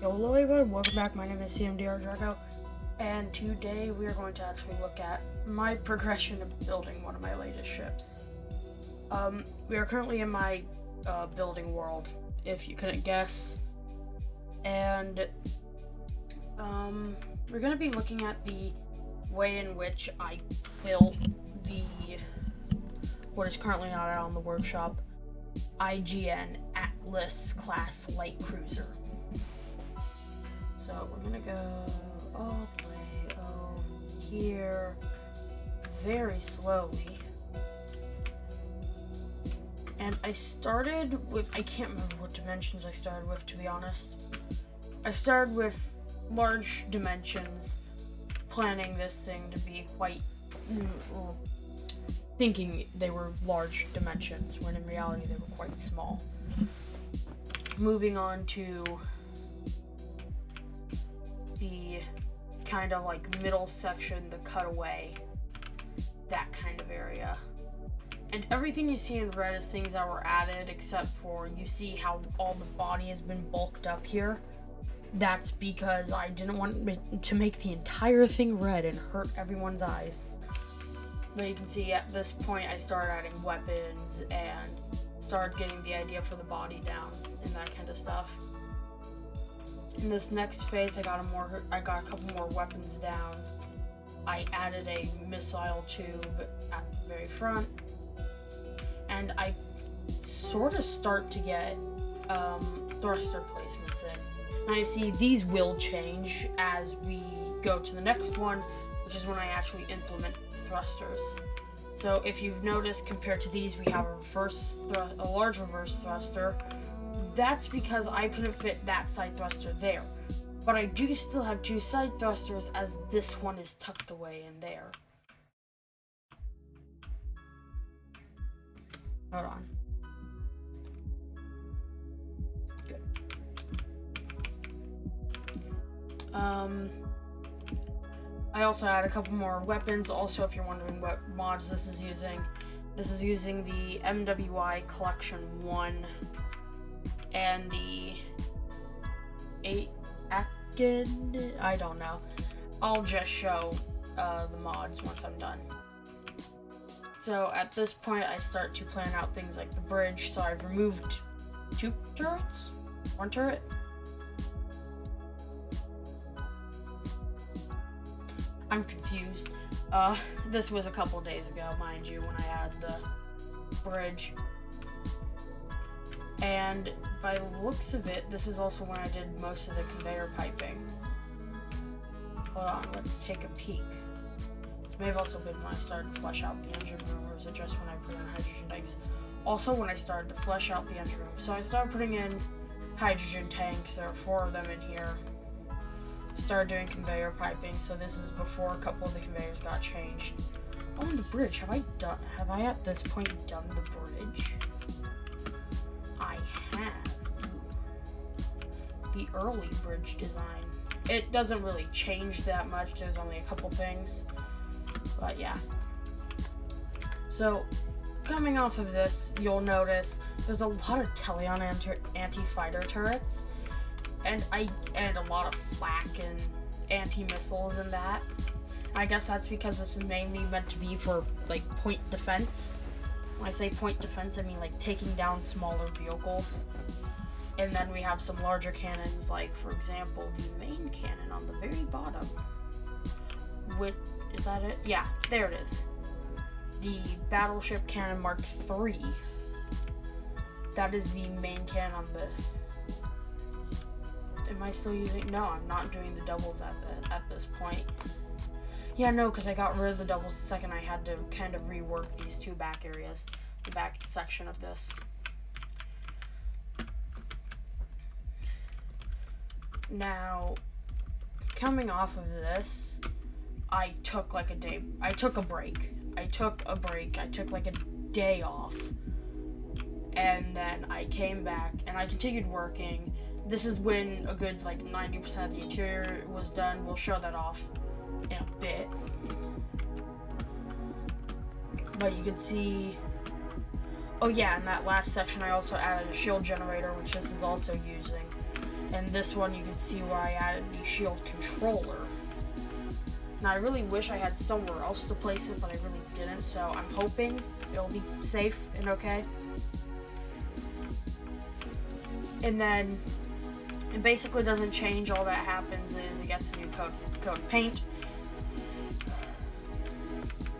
Hello everyone, welcome back. My name is CMDR Draco, and today we are going to actually look at my progression of building one of my latest ships. We are currently in my building world, if you couldn't guess, and we're going to be looking at the way in which I built what is currently not out on the workshop, IGN Atlas class light cruiser. So we're gonna go all the way over here very slowly. And I started with, I can't remember what dimensions I started with, to be honest. I started with large dimensions, planning this thing to be quite, thinking they were large dimensions, when in reality they were quite small. Moving on to the kind of like middle section, the cutaway, that kind of area. And everything you see in red is things that were added, except for you see how all the body has been bulked up here. That's because I didn't want to make the entire thing red and hurt everyone's eyes. But you can see at this point I started adding weapons and started getting the idea for the body down and that kind of stuff. In this next phase, I got a couple more weapons down. I added a missile tube at the very front, and I sort of start to get thruster placements in. Now you see these will change as we go to the next one, which is when I actually implement thrusters. So if you've noticed, compared to these, we have a large reverse thruster. That's because I couldn't fit that side thruster there. But I do still have two side thrusters, as this one is tucked away in there. Hold on. Good. I also had a couple more weapons. Also, if you're wondering what mods this is using the MWI Collection 1 and the 8 IGN, I don't know. I'll just show the mods once I'm done. So at this point I start to plan out things like the bridge. So I've removed 2 turrets? 1 turret? I'm confused. This was a couple days ago, mind you, when I had the bridge. And by the looks of it, this is also when I did most of the conveyor piping. Hold on, let's take a peek. This may have also been when I started to flesh out the engine room, or was it just when I put in hydrogen tanks? Also when I started to flesh out the engine room. So I started putting in hydrogen tanks. There are 4 of them in here. Started doing conveyor piping, so this is before a couple of the conveyors got changed. Oh, and the bridge. Have I at this point done the bridge? I have. The early bridge design. It doesn't really change that much. There's only a couple things. But yeah. So, coming off of this, you'll notice there's a lot of Teleon anti-fighter turrets. And a lot of flak and anti-missiles and that. I guess that's because this is mainly meant to be for, like, point defense. When I say point defense, I mean, like, taking down smaller vehicles. And then we have some larger cannons, like, for example, the main cannon on the very bottom. Is that it? Yeah, there it is. The Battleship Cannon Mark III. That is the main cannon on this. Am I still using? No, I'm not doing the doubles at this point. Yeah, no, because I got rid of the doubles the second I had to kind of rework these 2 back areas, the back section of this. Now, coming off of this, I took like a day. I took a break. I took like a day off, and then I came back and I continued working. This is when a good like 90% of the interior was done. We'll show that off in a bit. But you can see, oh yeah, in that last section I also added a shield generator, which this is also using. And this one you can see where I added the shield controller. Now I really wish I had somewhere else to place it, but I really didn't, so I'm hoping it'll be safe and okay. And then it basically doesn't change. All that happens is it gets a new coat of paint,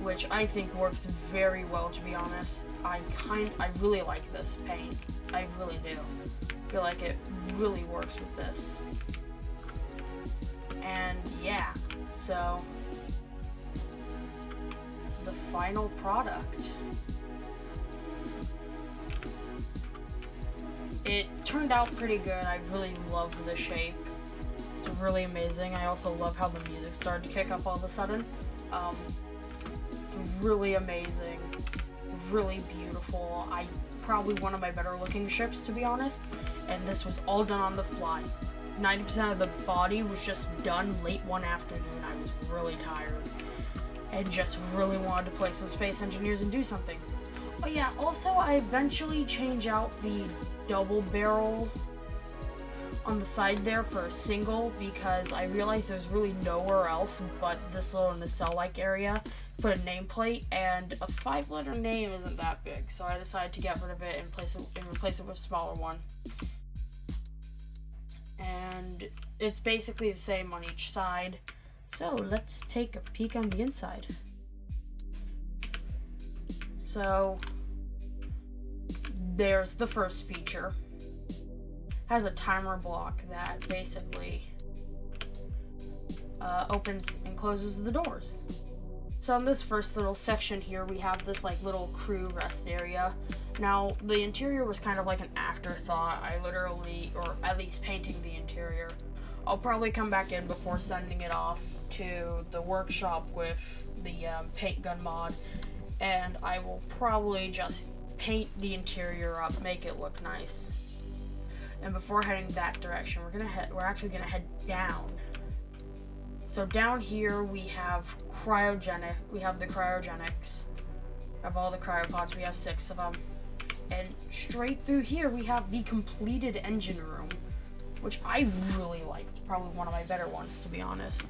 which I think works very well, to be honest. I really like this paint. I really do. I feel like it really works with this. And yeah, so the final product. It turned out pretty good. I really love the shape. It's really amazing. I also love how the music started to kick up all of a sudden. Really amazing. Really beautiful. Probably one of my better looking ships, to be honest. And this was all done on the fly. 90% of the body was just done late one afternoon. I was really tired and just really wanted to play some Space Engineers and do something. Oh yeah, also I eventually change out the double barrel on the side there for a single, because I realized there's really nowhere else but this little nacelle-like area put a nameplate, and a 5-letter name isn't that big, so I decided to get rid of it and replace it with a smaller one. And it's basically the same on each side. So let's take a peek on the inside. So there's the first feature. Has a timer block that basically opens and closes the doors. So in this first little section here, we have this like little crew rest area. Now, the interior was kind of like an afterthought. I literally, or at least painting the interior. I'll probably come back in before sending it off to the workshop with the paint gun mod, and I will probably just paint the interior up, make it look nice. And before heading that direction, we're actually gonna head down. So down here we have the cryogenics. Of all the cryopods, we have 6 of them. And straight through here we have the completed engine room, which I really liked. Probably one of my better ones, to be honest.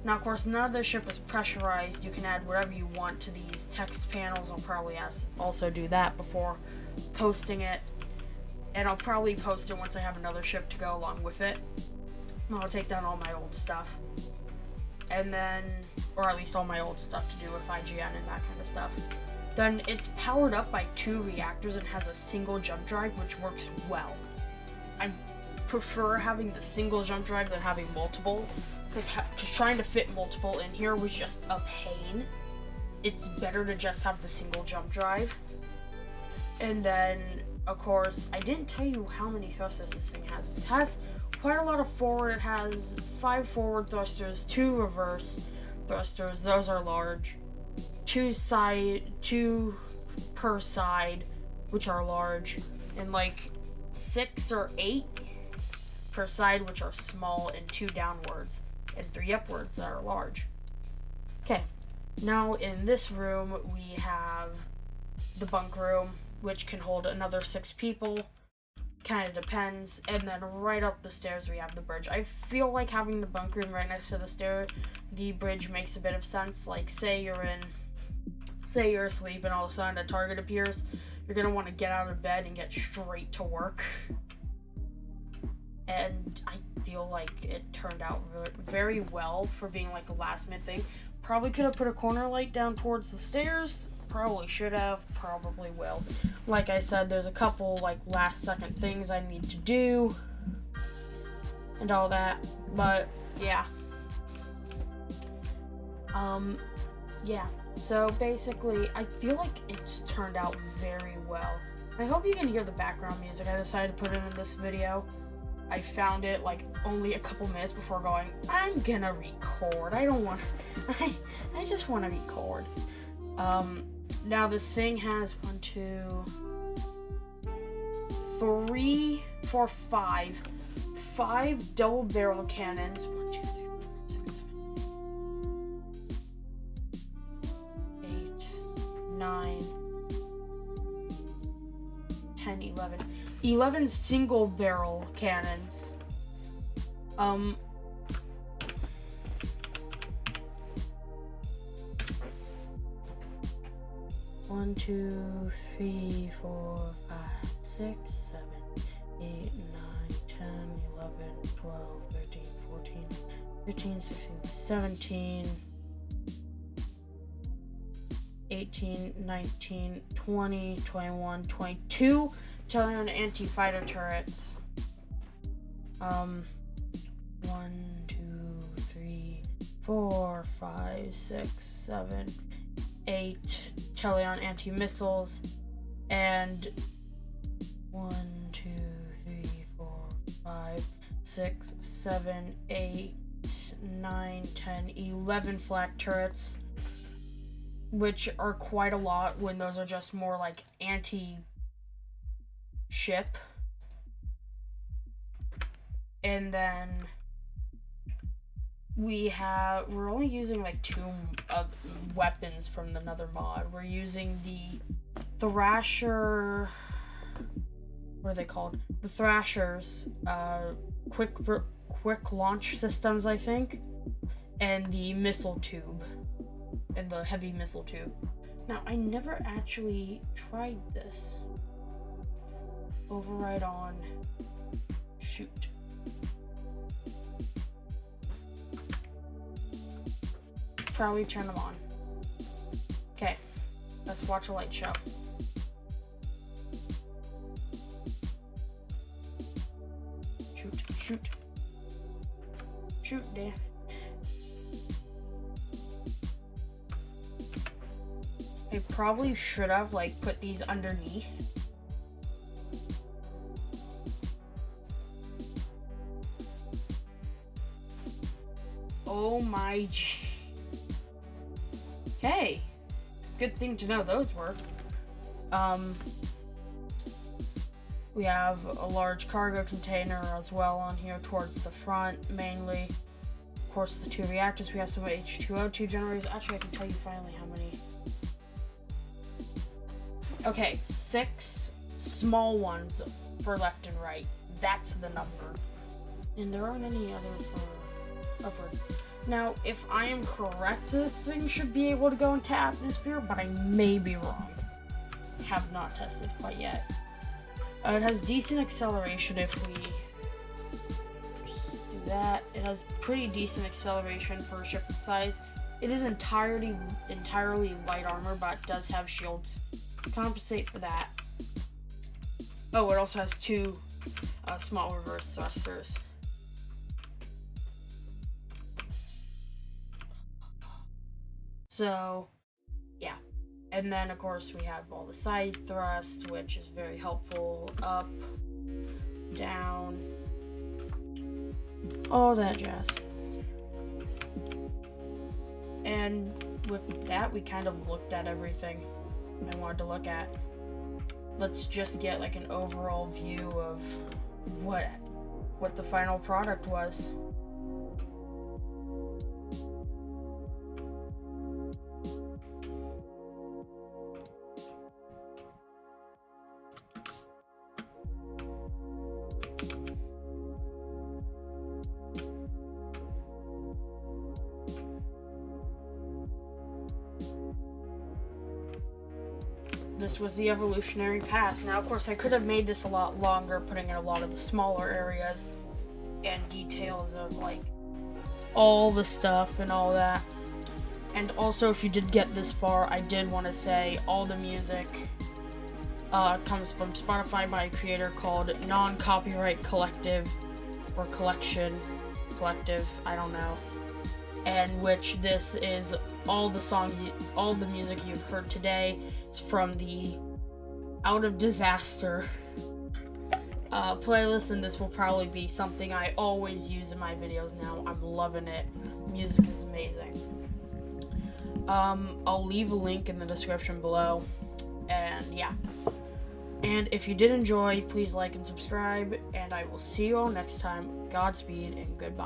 Now, of course, none of the ship is pressurized. You can add whatever you want to these text panels. I'll probably also do that before posting it. And I'll probably post it once I have another ship to go along with it. And I'll take down all my old stuff. And then, or at least all my old stuff to do with IGN and that kind of stuff. Then it's powered up by 2 reactors and has a single jump drive, which works well. I prefer having the single jump drive than having multiple, because trying to fit multiple in here was just a pain. It's better to just have the single jump drive. And then, of course, I didn't tell you how many thrusters this thing has. It has quite a lot of forward. It has 5 forward thrusters, 2 reverse thrusters. Those are large. 2 per side, which are large, and like 6 or 8 per side, which are small, and 2 downwards, and 3 upwards that are large. Okay, now in this room we have the bunk room, which can hold another 6 people. Kind of depends. And then right up the stairs we have the bridge. I feel like having the bunk room right next to the bridge makes a bit of sense. Like, say you're asleep and all of a sudden a target appears, you're gonna want to get out of bed and get straight to work. And I feel like it turned out very well for being like a last minute thing. Probably could have put a corner light down towards the stairs. Probably should have. Probably will. Like I said, there's a couple like last second things I need to do and all that. But yeah. Yeah. So basically, I feel like it's turned out very well. I hope you can hear the background music I decided to put in this video. I found it like only a couple minutes before going, I'm gonna record. I don't want I just want to record. Now this thing has 1, 2, 3, 4, 5 double barrel cannons. 1, 2, 3, 4, 5, 6, 7, 8, 9, 10, 11 single barrel cannons, One, 2, 3, 4, 5, 6, 7, 8, 9, 10, 11, 12, 13, 14, 15, 16, 17, 18, 19, 20, 21, 22 Teleon anti-fighter turrets. 1, 2, 3, 4, 5, 6, 7, 8 Teleon anti-missiles, and 1, 2, 3, 4, 5, 6, 7, 8, 9, 10, 11 flak turrets, which are quite a lot when those are just more like anti-ship. And then we're only using like 2 weapons from another mod. We're using the Thrasher, what are they called? The Thrashers, quick launch systems, I think, and the missile tube, and the heavy missile tube. Now, I never actually tried this. Override on, shoot. Probably turn them on. Okay, let's watch a light show. Shoot, there. I probably should have put these underneath. Oh my G. Okay. Good thing to know those work. We have a large cargo container as well on here towards the front, mainly. Of course, the 2 reactors. We have some H2O2 generators. Actually, I can tell you finally how many. Okay, 6 small ones for left and right. That's the number. And there aren't any other for upwards. Now, if I am correct, this thing should be able to go into atmosphere, but I may be wrong. Have not tested quite yet. It has decent acceleration if we do that. It has pretty decent acceleration for a ship its size. It is entirely light armor, but does have shields to compensate for that. Oh, it also has 2 small reverse thrusters. So, yeah. And then, of course, we have all the side thrust, which is very helpful. Up, down, all that jazz. And with that, we kind of looked at everything I wanted to look at. Let's just get an overall view of what the final product was. This was the evolutionary path. Now, of course, I could have made this a lot longer, putting in a lot of the smaller areas and details of all the stuff and all that. And also, if you did get this far, I did want to say all the music comes from Spotify by a creator called Non-Copyright Collective or Collective, I don't know. And which this is all the music you've heard today is from the Out of Disaster playlist, and this will probably be something I always use in my videos now. I'm loving it. Music is amazing. I'll leave a link in the description below, and yeah. And if you did enjoy, please like and subscribe, and I will see you all next time. Godspeed and goodbye.